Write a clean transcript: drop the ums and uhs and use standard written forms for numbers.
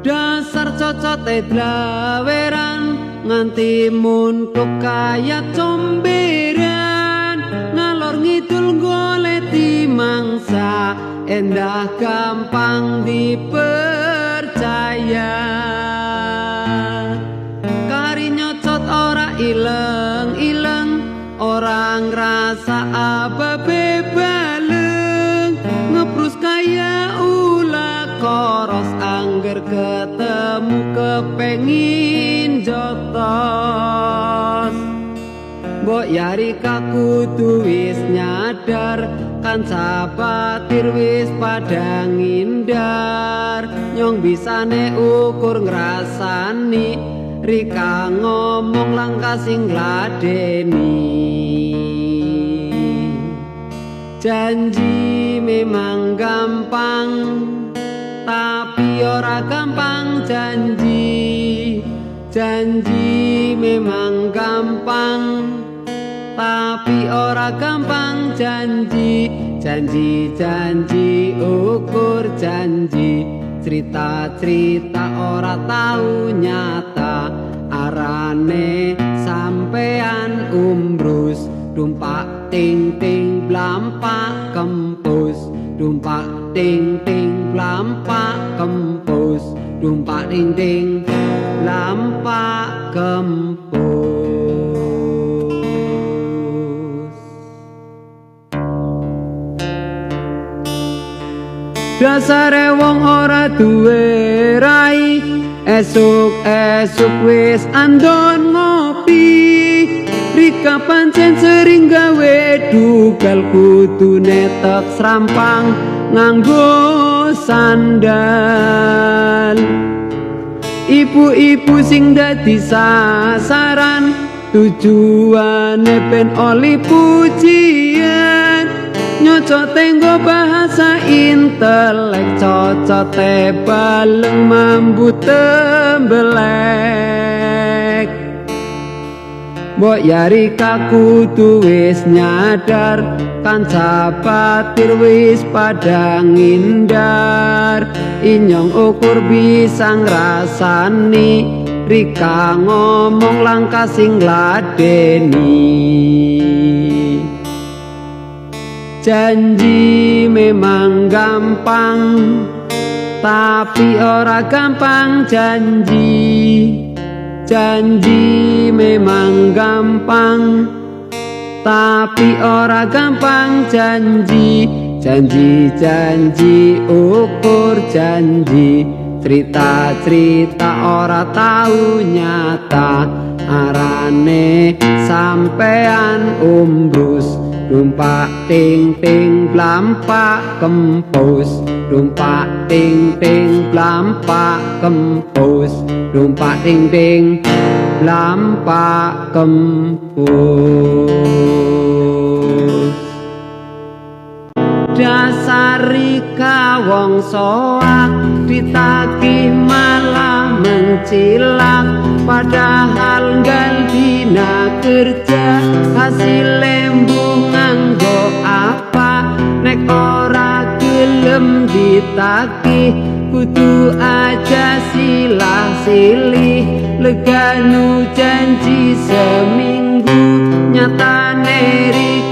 Dasar cocote dlaweran nganti muntuk kaya comberan, ngalor ngidul goleti mangsa endah gampang dipercaya. Kari nyocot ora ileng-ileng, orang rasa ababe baleng, ngebrus kaya ula koros angger ketemu kepengin jotos. Mbok yari kakudu wis nyadar, kan sabatir wis pada ngindar, nyong bisane ukur ngrasani, rika ngomong langkah sing gladeni. Janji memang gampang, tapi ora gampang janji. Janji memang gampang, tapi ora gampang janji. Janji-janji ukur janji, cerita-cerita ora tahu nyata. Arane sampean umbrus, dumpak ting-ting blampak kempus. Dumpak ting-ting blampak kempus. Dumpak ting-ting blampak kempus. Dasare wong ora duwe rai, esuk-esuk wis andon ngopi. Rika pancen sering gawe dugal, kudu netek serampang nganggo sandal. Ibu-ibu sing dadi sasaran, tujuane ben oli pujian. Nyocote nggo bahasa intelek, cocote baleng mambu tembelek. Mbok yari kakudu wis nyadar, kan sabatir wis pada ngindar, inyong ukur bisa ngrasani, rika ngomong langkah sing gladeni. Janji memang gampang, tapi ora gampang janji. Janji memang gampang, tapi ora gampang janji. Janji-janji ukur janji, cerita-cerita ora tahu nyata. Arane sampean umbrus, dumpak ting-ting blampak kempus. Dumpak ting-ting blampak kempus. Dumpak ting-ting blampak kempus. Dasar rika wong soak, ditagih malah mencilak. Padahal nggal dina kerja, hasil lembu nganggo apa. Nek ora gelem ditagih, kudu aja silah silih. Leganu janji seminggu, nyatane rika